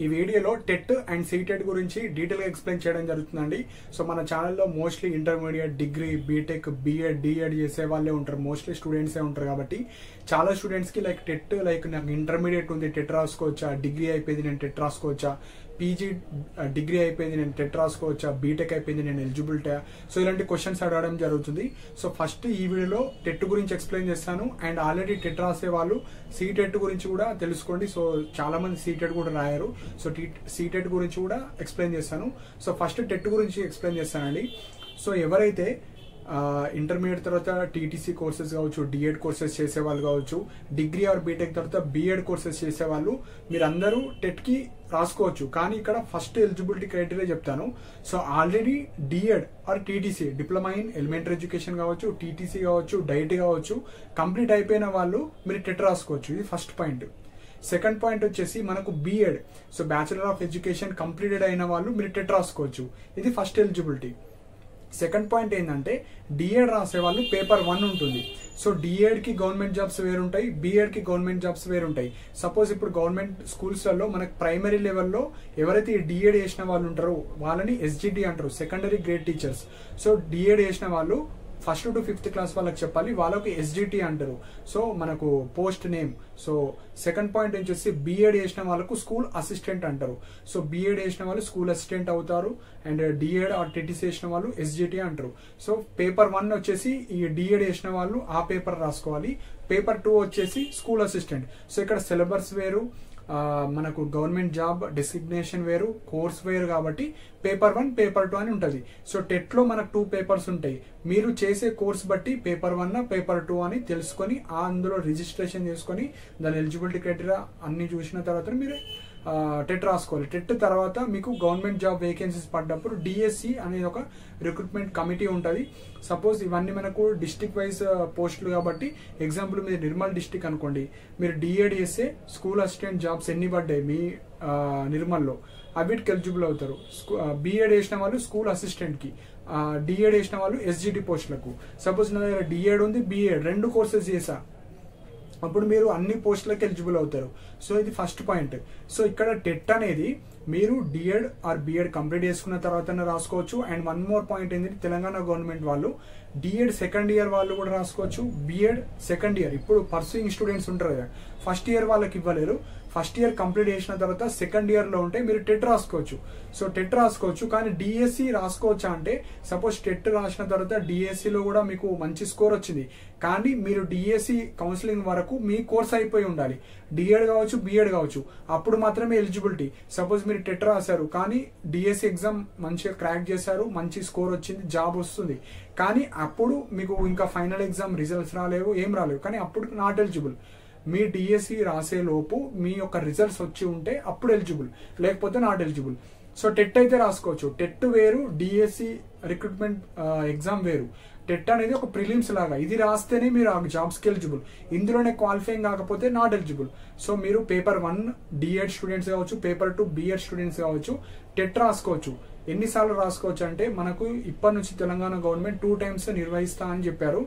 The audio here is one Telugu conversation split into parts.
ఈ వీడియోలో టెట్ అండ్ సీటెట్ గురించి డీటెయిల్గా ఎక్స్ప్లెయిన్ చేయడం జరుగుతుందండి. సో మన ఛానల్లో mostly intermediate, degree, BTech, BEd, DEd చేసే వాళ్ళే ఉంటారు, మోస్ట్లీ స్టూడెంట్సే ఉంటారు. కాబట్టి చాలా స్టూడెంట్స్కి లైక్ టెట్, లైక్ నాకు ఇంటర్మీడియట్ ఉంది టెట్ రాసుకోవచ్చా, డిగ్రీ అయిపోయింది నేను టెట్ రాసుకోవచ్చా, పీజీ డిగ్రీ అయిపోయింది నేను టెట్ రాసుకోవచ్చా, బీటెక్ అయిపోయింది నేను ఎలిజిబిలిటీ, సో ఇలాంటి క్వశ్చన్స్ అడగడం జరుగుతుంది. సో ఫస్ట్ ఈ వీడియోలో టెట్ గురించి ఎక్స్ప్లెయిన్ చేస్తాను. అండ్ ఆల్రెడీ టెట్ రాసే వాళ్ళు సీటెట్ గురించి కూడా తెలుసుకోండి. సో చాలా మంది సీటెట్ కూడా రాయారు. సో సీటెట్ గురించి కూడా ఎక్స్ప్లెయిన్ చేస్తాను. సో ఫస్ట్ టెట్ గురించి ఎక్స్ప్లెయిన్ చేస్తానండి. సో ఎవరైతే ఇంటర్మీడియట్ తర్వాత టీటీసీ కోర్సెస్ కావచ్చు, డిఎడ్ కోర్సెస్ చేసేవాళ్ళు కావచ్చు, డిగ్రీ ఆర్ బీటెక్ తర్వాత బిఎడ్ కోర్సెస్ చేసేవాళ్ళు మీరందరూ టెట్కి రాసుకోవచ్చు. కానీ ఇక్కడ ఫస్ట్ ఎలిజిబిలిటీ క్రైటీరియా చెప్తాను. So already DEd or TTC, diploma in elementary education కావచ్చు, టీటీసీ కావచ్చు, డైట్ కావచ్చు, కంప్లీట్ అయిపోయిన వాళ్ళు మీరు టెట్ రాసుకోవచ్చు. ఇది ఫస్ట్ పాయింట్. సెకండ్ పాయింట్ వచ్చేసి మనకు BEd, so bachelor of education completed అయిన వాళ్ళు మీరు టెట్ రాసుకోవచ్చు. ఇది ఫస్ట్ ఎలిజిబిలిటీ. సెకండ్ పాయింట్ ఏంటంటే డిఎడ్ రాసే వాళ్ళు పేపర్ 1 ఉంటుంది. సో డిఎడ్ కి గవర్నమెంట్ జాబ్స్ వేరుంటాయి, బిఎడ్ కి గవర్నమెంట్ జాబ్స్ వేరుంటాయి. సపోజ్ ఇప్పుడు గవర్నమెంట్ స్కూల్స్లలో మనకు ప్రైమరీ లెవెల్లో ఎవరైతే డిఎడ్ చేసిన వాళ్ళు ఉంటారో వాళ్ళని ఎస్జిటి అంటారు, secondary grade teachers. So DEd చేసిన వాళ్ళు ఫస్ట్ టు 5th క్లాస్ వాళ్ళకి చెప్పాలి, వాళ్ళకి ఎస్జిటి అంటారు. సో మనకు post name. So second point వచ్చేసి బిఎడ్ చేసిన వాళ్ళకు స్కూల్ అసిస్టెంట్ అంటారు. సో బిఎడ్ చేసిన వాళ్ళు స్కూల్ అసిస్టెంట్ అవుతారు. అండ్ డిఎడ్ ఆర్ టీటీసీ చేసిన వాళ్ళు ఎస్జిటి అంటారు. సో పేపర్ 1 వచ్చేసి ఈ డిఎడ్ చేసిన వాళ్ళు ఆ పేపర్ రాసుకోవాలి. పేపర్ 2 వచ్చేసి స్కూల్ అసిస్టెంట్. సో ఇక్కడ సిలబస్ వేరు, మనకు గవర్నమెంట్ జాబ్ డెసిగ్నేషన్ వేరు, కోర్స్ వేరు. కాబట్టి పేపర్ 1, పేపర్ 2 అని ఉంటుంది. సో టెట్ లో మనకు 2 పేపర్స్ ఉంటాయి. మీరు చేసే కోర్స్ బట్టి పేపర్ 1, పేపర్ 2 అని తెలుసుకొని అందులో రిజిస్ట్రేషన్ చేసుకొని దాని ఎలిజిబిలిటీ క్రైటీరియా అన్ని చూసిన తర్వాత మీరు టెట్ రాసుకోవాలి. టెట్ తర్వాత మీకు గవర్నమెంట్ జాబ్ వేకెన్సీస్ పడ్డప్పుడు డిఎస్సి అనేది ఒక రిక్రూట్మెంట్ కమిటీ ఉంటుంది. సపోజ్ ఇవన్నీ మనకు డిస్టిక్ వైజ్ పోస్టులు కాబట్టి ఎగ్జాంపుల్ మీరు నిర్మల్ డిస్టిక్ అనుకోండి, మీరు డిఎడ్ చేస్తే స్కూల్ అసిస్టెంట్ జాబ్స్ ఎన్ని పడ్డాయి మీ నిర్మల్లో అవిటికి ఎలిజిబుల్ అవుతారు. బిఎడ్ చేసిన వాళ్ళు స్కూల్ అసిస్టెంట్కి, డిఎడ్ చేసిన వాళ్ళు ఎస్జిటి పోస్టులకు. సపోజ్ నా దగ్గర డిఎడ్ ఉంది, బిఎడ్ 2 కోర్సెస్ చేసా, అప్పుడు మీరు అన్ని పోస్టులకు ఎలిజిబుల్ అవుతారు. సో ఇది ఫస్ట్ పాయింట్. సో ఇక్కడ టెట్ అనేది మీరు డిఎడ్ ఆర్ బిఎడ్ కంప్లీట్ చేసుకున్న తర్వాతనే రాసుకోవచ్చు. అండ్ వన్ మోర్ పాయింట్ ఏంటంటే తెలంగాణ గవర్నమెంట్ వాళ్ళు డిఎడ్ సెకండ్ ఇయర్ వాళ్ళు కూడా రాసుకోవచ్చు, బిఎడ్ సెకండ్ ఇయర్. ఇప్పుడు పర్సూయింగ్ స్టూడెంట్స్ ఉంటారు కదా, ఫస్ట్ ఇయర్ వాళ్ళకి ఇవ్వలేరు. ఫస్ట్ ఇయర్ కంప్లీట్ చేసిన తర్వాత సెకండ్ ఇయర్ లో ఉంటే మీరు టెట్ రాసుకోవచ్చు. సో టెట్ రాసుకోవచ్చు. కానీ డిఎస్సి రాసుకోవచ్చా అంటే సపోజ్ టెట్ రాసిన తర్వాత డిఎస్సిలో కూడా మీకు మంచి స్కోర్ వచ్చింది, కానీ మీరు డిఎస్సి కౌన్సిలింగ్ వరకు మీ కోర్స్ అయిపోయి ఉండాలి. డిఎడ్ కావచ్చు, బిఎడ్ కావచ్చు, అప్పుడు మాత్రమే ఎలిజిబిలిటీ. సపోజ్ మీరు టెట్ రాశారు కానీ డిఎస్సి ఎగ్జామ్ మంచిగా క్రాక్ చేశారు, మంచి స్కోర్ వచ్చింది, జాబ్ వస్తుంది, కానీ అప్పుడు మీకు ఇంకా ఫైనల్ ఎగ్జామ్ రిజల్ట్స్ రాలేవు, ఏం రాలేవు, కానీ అప్పుడు నాట్ ఎలిజిబుల్. మీ డిఎస్సి రాసే లోపు మీ యొక్క రిజల్ట్స్ వచ్చి ఉంటే అప్పుడు ఎలిజిబుల్, లేకపోతే నాట్ ఎలిజిబుల్. సో టెట్ అయితే రాసుకోవచ్చు. టెట్ వేరు, డిఎస్సి రిక్రూట్మెంట్ ఎగ్జామ్ వేరు. టెట్ అనేది ఒక ప్రిలిమ్స్ లాగా, ఇది రాస్తేనే మీరు ఆ జాబ్స్కి ఎలిజిబుల్. ఇందులోనే క్వాలిఫైయింగ్ కాకపోతే నాట్ ఎలిజిబుల్. సో మీరు పేపర్ 1 డిఎడ్ స్టూడెంట్స్ కావచ్చు, పేపర్ 2 బిఎడ్ స్టూడెంట్స్ కావచ్చు, టెట్ రాసుకోవచ్చు. ఎన్నిసార్లు రాసుకోవచ్చు అంటే మనకు ఇప్పటి నుంచి తెలంగాణ గవర్నమెంట్ 2 times నిర్వహిస్తా అని చెప్పారు.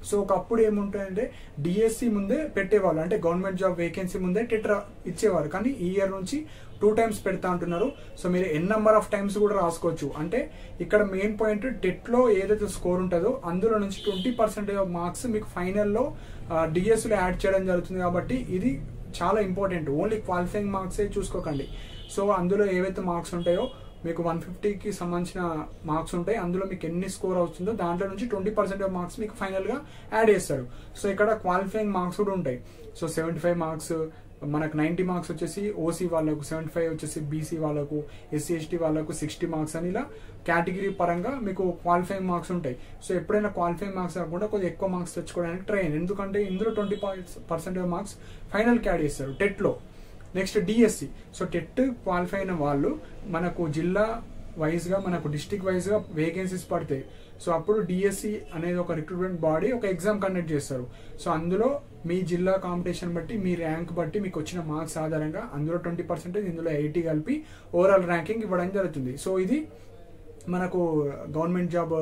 సో ఒకప్పుడు ఏముంటాయంటే డిఎస్సి ముందే పెట్టేవాళ్ళు, అంటే గవర్నమెంట్ జాబ్ వేకెన్సీ ముందే టెట్ ఇచ్చేవారు, కానీ ఈ ఇయర్ నుంచి 2 times పెడతా అంటున్నారు. సో మీరు ఎన్ నెంబర్ ఆఫ్ టైమ్స్ కూడా రాసుకోవచ్చు. అంటే ఇక్కడ మెయిన్ పాయింట్ టెట్ లో ఏదైతే స్కోర్ ఉంటుందో అందులో నుంచి 20% ఆఫ్ మార్క్స్ మీకు ఫైనల్లో డిఎస్సిలో యాడ్ చేయడం జరుగుతుంది. కాబట్టి ఇది చాలా ఇంపార్టెంట్. ఓన్లీ క్వాలిఫైయింగ్ మార్క్సే చూసుకోకండి. సో అందులో ఏవైతే మార్క్స్ ఉంటాయో మీకు 150కి సంబంధించిన మార్క్స్ ఉంటాయి, అందులో మీకు ఎన్ని స్కోర్ అవుతుందో దాంట్లో నుంచి 20% ఆఫ్ మార్క్స్ మీకు ఫైనల్ గా యాడ్ చేస్తారు. సో ఇక్కడ క్వాలిఫైయింగ్ మార్క్స్ కూడా ఉంటాయి. సో 75 మార్క్స్ మనకు, 90 మార్క్స్ వచ్చేసి ఓసీ వాళ్ళకు, 75 వచ్చేసి బీసీ వాళ్ళకు, ఎస్సీ ఎస్టీ వాళ్ళకు 60 మార్క్స్ అని ఇలా కేటగిరీ పరంగా మీకు క్వాలిఫైయింగ్ మార్క్స్ ఉంటాయి. సో ఎప్పుడైనా క్వాలిఫైయింగ్ మార్క్స్ కాకుండా కొద్దిగా ఎక్కువ మార్క్స్ తెచ్చుకోవడానికి ట్రై అయ్యింది, ఎందుకంటే ఇందులో 20% ఆఫ్ మార్క్స్ ఫైనల్కి యాడ్ చేస్తారు టెట్లో. Next DSC. So TET qualify అయిన వాళ్ళు మనకు జిల్లా వైజ్గా, మనకు డిస్టిక్ వైజ్గా వేకెన్సీస్ పడతాయి. సో అప్పుడు డిఎస్సి అనేది ఒక రిక్రూట్మెంట్ బాడీ ఒక ఎగ్జామ్ కండక్ట్ చేస్తారు. సో అందులో మీ జిల్లా కాంపిటీషన్ బట్టి, మీ ర్యాంక్ బట్టి మీకు వచ్చిన మార్క్స్ ఆధారంగా అందులో 20%, ఇందులో 80 కలిపి ఓవరాల్ ర్యాంకింగ్ ఇవ్వడం జరుగుతుంది. సో ఇది మనకు గవర్నమెంట్ జాబ్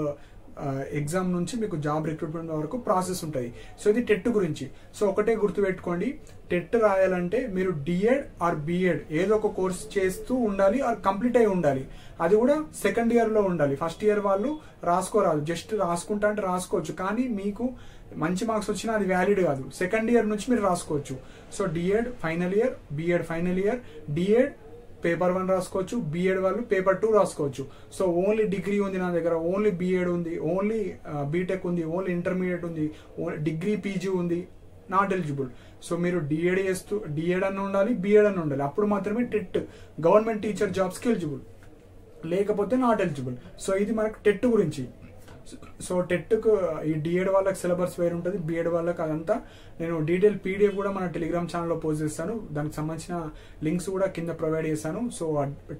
ఎగ్జామ్ నుంచి మీకు జాబ్ రిక్రూట్మెంట్ వరకు ప్రాసెస్ ఉంటుంది. సో ఇది టెట్ గురించి. సో ఒకటే గుర్తుపెట్టుకోండి, టెట్ రాయాలంటే మీరు డిఎడ్ ఆర్ బిఎడ్ ఏదో ఒక కోర్స్ చేస్తూ ఉండాలి ఆర్ కంప్లీట్ అయి ఉండాలి. అది కూడా సెకండ్ ఇయర్లో ఉండాలి. ఫస్ట్ ఇయర్ వాళ్ళు రాసుకోరాదు, జస్ట్ రాసుకుంటా అంటే రాసుకోవచ్చు, కానీ మీకు మంచి మార్క్స్ వచ్చినా అది వ్యాలిడ్ కాదు. సెకండ్ ఇయర్ నుంచి మీరు రాసుకోవచ్చు. So DEd final year, BEd final year, DEd paper 1 రాసుకోవచ్చు, బిఎడ్ వాళ్ళు పేపర్ 2 రాసుకోవచ్చు. సో ఓన్లీ డిగ్రీ ఉంది నా దగ్గర, ఓన్లీ బిఎడ్ ఉంది, ఓన్లీ బీటెక్ ఉంది, ఓన్లీ ఇంటర్మీడియట్ ఉంది, డిగ్రీ పీజీ ఉంది, నాట్ ఎలిజిబుల్. సో మీరు డిఎడ్ అన్న ఉండాలి, బిఎడ్ అన్న ఉండాలి, అప్పుడు మాత్రమే టెట్ గవర్నమెంట్ టీచర్ జాబ్స్కి ఎలిజిబుల్, లేకపోతే నాట్ ఎలిజిబుల్. సో ఇది మనకు టెట్ గురించి. సో టెట్కు ఈ డిఎడ్ వాళ్ళకి సిలబస్ వేరు ఉంటుంది, బిఎడ్ వాళ్ళకి అదంతా నేను డీటెయిల్ పీడిఎఫ్ కూడా మన టెలిగ్రామ్ ఛానల్లో పోస్ట్ చేస్తాను. దానికి సంబంధించిన లింక్స్ కూడా కింద ప్రొవైడ్ చేశాను. సో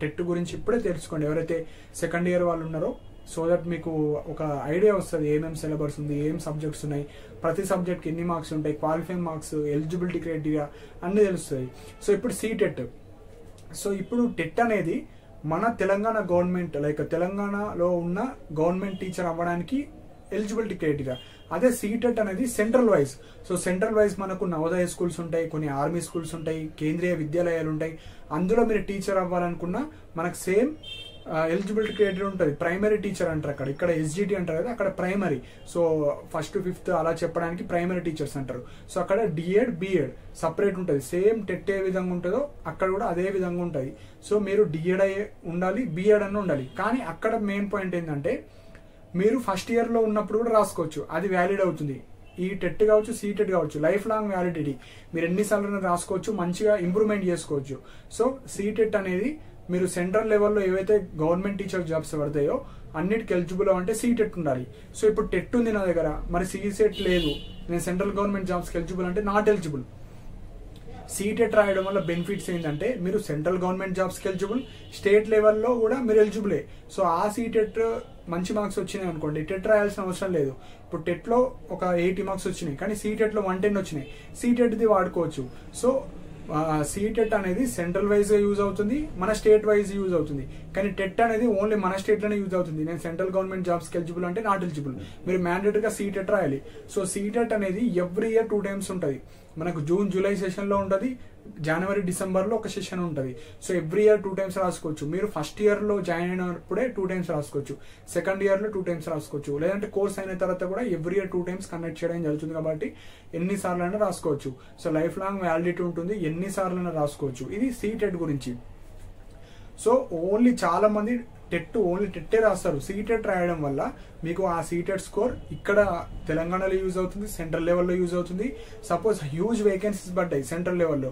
టెట్ గురించి ఇప్పుడే తెలుసుకోండి ఎవరైతే సెకండ్ ఇయర్ వాళ్ళు ఉన్నారో, సో దట్ మీకు ఒక ఐడియా వస్తుంది ఏమేమి సిలబస్ ఉంది, ఏం సబ్జెక్ట్స్ ఉన్నాయి, ప్రతి సబ్జెక్ట్కి ఎన్ని మార్క్స్ ఉంటాయి, క్వాలిఫైయింగ్ మార్క్స్, ఎలిజిబిలిటీ క్రైటీరియా అన్నీ తెలుస్తుంది. సో ఇప్పుడు సీటెట్. సో ఇప్పుడు టెట్ అనేది మన తెలంగాణ గవర్నమెంట్ లైక్ తెలంగాణలో ఉన్న గవర్నమెంట్ టీచర్ అవ్వడానికి ఎలిజిబిలిటీ క్రైటీరియా. అదే సీటెట్ అనేది central wise. So central wise మనకు నవోదయ స్కూల్స్ ఉంటాయి, కొన్ని ఆర్మీ స్కూల్స్ ఉంటాయి, కేంద్రీయ విద్యాలయాలు ఉంటాయి. అందులో మీరు టీచర్ అవ్వాలనుకున్నా మనకు సేమ్ ఎలిజిబిలిటీ క్రైటీరియా ఉంటుంది. ప్రైమరీ టీచర్ అంటారు ఇక్కడ ఎస్జిటి అంటారు కదా, అక్కడ primary. So 1st to 5th అలా చెప్పడానికి ప్రైమరీ టీచర్స్ అంటారు. సో అక్కడ డిఎడ్ బిఎడ్ సపరేట్ ఉంటుంది. సేమ్ టెట్ ఏ విధంగా ఉంటుందో అక్కడ కూడా అదే విధంగా ఉంటుంది. సో మీరు డిఎడ్ అయ్యే ఉండాలి, బిఎడ్ అన్న ఉండాలి. కానీ అక్కడ మెయిన్ పాయింట్ ఏంటంటే మీరు ఫస్ట్ ఇయర్లో ఉన్నప్పుడు కూడా రాసుకోవచ్చు, అది వ్యాలిడ్ అవుతుంది. ఈ టెట్ కావచ్చు, సీటెట్ కావచ్చు, లైఫ్ లాంగ్ వ్యాలిడిటీ. మీరు ఎన్నిసార్లు రాసుకోవచ్చు, మంచిగా ఇంప్రూవ్మెంట్ చేసుకోవచ్చు. సో సీటెట్ అనేది మీరు సెంట్రల్ లెవెల్లో ఏవైతే గవర్నమెంట్ టీచర్ జాబ్స్ పడతాయో అన్నిటికి ఎలిజిబుల్ అంటే సీటెట్ ఉండాలి. సో ఇప్పుడు టెట్ ఉంది నా దగ్గర, మరి సీసెట్ లేదు, నేను సెంట్రల్ గవర్నమెంట్ జాబ్స్కి ఎలిజిబుల్ అంటే నాట్ ఎలిజిబుల్. సీటెట్ రాయడం వల్ల బెనిఫిట్స్ ఏంటంటే మీరు సెంట్రల్ గవర్నమెంట్ జాబ్స్కి ఎలిజిబుల్, స్టేట్ లెవెల్లో కూడా మీరు ఎలిజిబులే. సో ఆ సీటెట్ మంచి మార్క్స్ వచ్చినాయి అనుకోండి, టెట్ రాయాల్సిన అవసరం లేదు. ఇప్పుడు టెట్లో ఒక 80 మార్క్స్ వచ్చినాయి, కానీ సీటెట్లో 110 వచ్చినాయి, సీటెట్ది వాడుకోవచ్చు. సో సీటెట్ అనేది సెంట్రల్ వైజ్ యూజ్ అవుతుంది, మన స్టేట్ వైజ్ యూజ్ అవుతుంది. కానీ టెట్ అనేది ఓన్లీ మన స్టేట్లోనే యూజ్ అవుతుంది. నేను సెంట్రల్ గవర్నమెంట్ జాబ్స్కి ఎలిజిబుల్ అంటే నాట్ ఎలిజిబుల్. మీరు మ్యాండేటరీగా సీటెట్ రాయాలి. సో సీటెట్ అనేది ఎవ్రీ ఇయర్ 2 times ఉంటుంది. మనకు జూన్ జూలై సెషన్లో ఉంటుంది, జనవరి డిసెంబర్లో ఒక సెషన్ ఉంటుంది. సో ఎవ్రీ ఇయర్ 2 times రాసుకోవచ్చు. మీరు ఫస్ట్ ఇయర్లో జాయిన్ అయినప్పుడే 2 times రాసుకోవచ్చు, సెకండ్ ఇయర్లో 2 times రాసుకోవచ్చు, లేదంటే కోర్స్ అయిన తర్వాత కూడా ఎవ్రీ ఇయర్ 2 times కండక్ట్ చేయడం జరుగుతుంది. కాబట్టి ఎన్నిసార్లు అయినా రాసుకోవచ్చు. సో లైఫ్ లాంగ్ వ్యాలిడిటీ ఉంటుంది, ఎన్నిసార్లు అయినా రాసుకోవచ్చు. ఇది సీటెట్ గురించి. సో ఓన్లీ చాలా మంది ఓన్లీ టెట్టే రాస్తారు. సీటెట్ రాయడం వల్ల మీకు ఆ సీటెట్ స్కోర్ ఇక్కడ తెలంగాణలో యూజ్ అవుతుంది, సెంట్రల్ లెవెల్లో యూజ్ అవుతుంది. సపోజ్ హ్యూజ్ వేకెన్సీస్ పడ్డాయి సెంట్రల్ లెవెల్లో,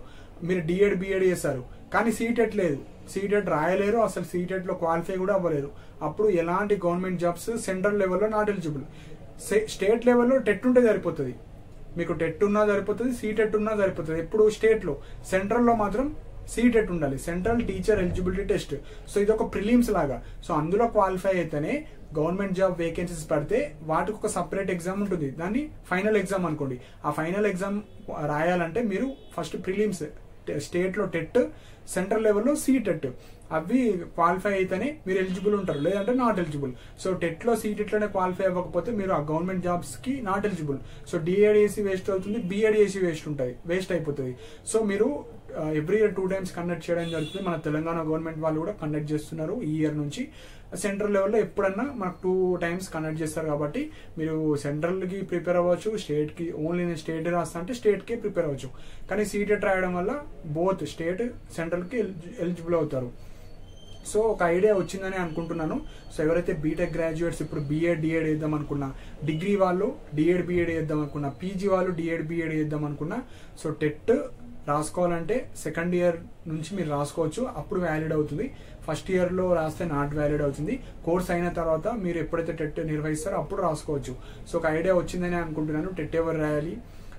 మీరు డిఎడ్ బిఎడ్ చేశారు కానీ సీటెట్ లేదు, సీటెట్ రాయలేరు, అసలు సీటెట్లో క్వాలిఫై కూడా అవ్వలేరు. అప్పుడు ఎలాంటి గవర్నమెంట్ జాబ్స్ సెంట్రల్ లెవెల్లో నాట్ ఎలిజిబుల్. స్టేట్ లెవెల్లో టెట్ ఉంటే సరిపోతుంది, మీకు టెట్ ఉన్నా సరిపోతుంది, సీటెట్ ఉన్నా సరిపోతుంది. ఎప్పుడు స్టేట్లో, సెంట్రల్లో మాత్రం సీటెట్ ఉండాలి, central teacher eligibility test. So ఇది ఒక ప్రిలిమ్స్ లాగా. సో అందులో క్వాలిఫై అయితేనే గవర్నమెంట్ జాబ్ వేకెన్సీస్ పడితే వాటికి ఒక సపరేట్ ఎగ్జామ్ ఉంటుంది, దాన్ని ఫైనల్ ఎగ్జామ్ అనుకోండి. ఆ ఫైనల్ ఎగ్జామ్ రాయాలంటే మీరు ఫస్ట్ ప్రిలిమ్స్, స్టేట్లో టెట్, సెంట్రల్ లెవెల్లో సీటెట్, అవి క్వాలిఫై అయితేనే మీరు ఎలిజిబుల్ ఉంటారు, లేదంటే నాట్ ఎలిజిబుల్. సో టెట్లో సీటెట్లోనే క్వాలిఫై అవ్వకపోతే మీరు ఆ గవర్నమెంట్ జాబ్స్కి నాట్ ఎలిజిబుల్. సో డిఎడ్ ఏసీ వేస్ట్ అవుతుంది, బిఎడ్ ఏసీ వేస్ట్ అయిపోతుంది. సో మీరు ఎవ్రీ ఇయర్ 2 times కండక్ట్ చేయడం జరుగుతుంది. మన తెలంగాణ గవర్నమెంట్ వాళ్ళు కూడా కండక్ట్ చేస్తున్నారు ఈ ఇయర్ నుంచి. సెంట్రల్ లెవెల్లో ఎప్పుడన్నా మనకు 2 times కండక్ట్ చేస్తారు. కాబట్టి మీరు సెంట్రల్కి ప్రిపేర్ అవ్వచ్చు, స్టేట్కి ఓన్లీ నేను స్టేట్ రాస్తా అంటే స్టేట్కి ప్రిపేర్ అవ్వచ్చు. కానీ సీటెట్ రాయడం వల్ల బోత్ స్టేట్ సెంట్రల్కి ఎలిజిబుల్ అవుతారు. సో ఒక ఐడియా వచ్చిందని అనుకుంటున్నాను. సో ఎవరైతే బీటెక్ గ్రాడ్యుయేట్స్ ఇప్పుడు బిఎడ్ డిఎడ్ వేద్దాం అనుకున్నా, డిగ్రీ వాళ్ళు డిఎడ్ బిఎడ్ వేద్దాం అనుకున్నా, పీజీ వాళ్ళు డిఎడ్ బిఎడ్ వేద్దాం అనుకున్నా, సో టెట్ రాసుకోవాలంటే సెకండ్ ఇయర్ నుంచి మీరు రాసుకోవచ్చు, అప్పుడు వ్యాలిడ్ అవుతుంది. ఫస్ట్ ఇయర్లో రాస్తే నాట్ వ్యాలిడ్ అవుతుంది. కోర్స్ అయిన తర్వాత మీరు ఎప్పుడైతే టెట్ నిర్వహిస్తారో అప్పుడు రాసుకోవచ్చు. సో ఒక ఐడియా వచ్చిందని అనుకుంటున్నాను. టెట్ ఎవరు రాయాలి,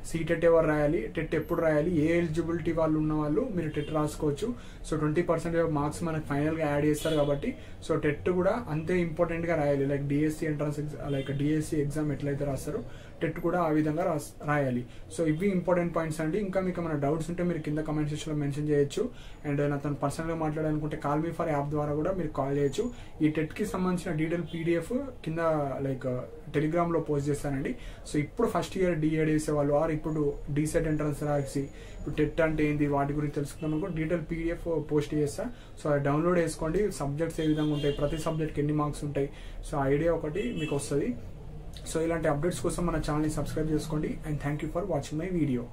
సీటెట్ ఎవరు రాయాలి, టెట్ ఎప్పుడు రాయాలి, ఏ ఎలిజిబిలిటీ వాళ్ళు ఉన్న వాళ్ళు మీరు టెట్ రాసుకోవచ్చు. సో 20% మార్క్స్ మనకు ఫైనల్గా యాడ్ చేస్తారు కాబట్టి సో టెట్ కూడా అంతే ఇంపార్టెంట్గా రాయాలి. Like DSC entrance like DSC exam ఎట్లయితే రాస్తారో టెట్ కూడా ఆ విధంగా రాయాలి. సో ఇవి ఇంపార్టెంట్ పాయింట్స్ అండి. ఇంకా మీకు ఏమైనా డౌట్స్ ఉంటే మీరు కింద కమెంట్ సెక్షన్లో మెన్షన్ చేయొచ్చు. అండ్ నాతో పర్సనల్గా మాట్లాడాలనుకుంటే కాల్ మీ ఫర్ యాప్ ద్వారా కూడా మీరు కాల్ చేయొచ్చు. ఈ టెట్కి సంబంధించిన డీటెయిల్ పీడిఎఫ్ కింద టెలిగ్రామ్లో పోస్ట్ చేస్తానండి. సో ఇప్పుడు ఫస్ట్ ఇయర్ డిఎడ్ చేసేవాళ్ళు ఆర్ ఇప్పుడు డీసెట్ ఎంట్రన్స్ రాసి ఇప్పుడు టెట్ అంటే ఏంది వాటి గురించి తెలుసుకుందాం అనుకో డీటెయిల్ పీడిఎఫ్ పోస్ట్ చేస్తా. సో అది డౌన్లోడ్ చేసుకోండి. సబ్జెక్ట్స్ ఏ విధంగా ఉంటాయి, ప్రతి సబ్జెక్ట్కి ఎన్ని మార్క్స్ ఉంటాయి, సో ఐడియా ఒకటి మీకు వస్తుంది. సో ఇలాంటి అప్డేట్స్ కోసం మన ఛానల్ని సబ్స్క్రైబ్ చేసుకోండి. And thank you for watching my video.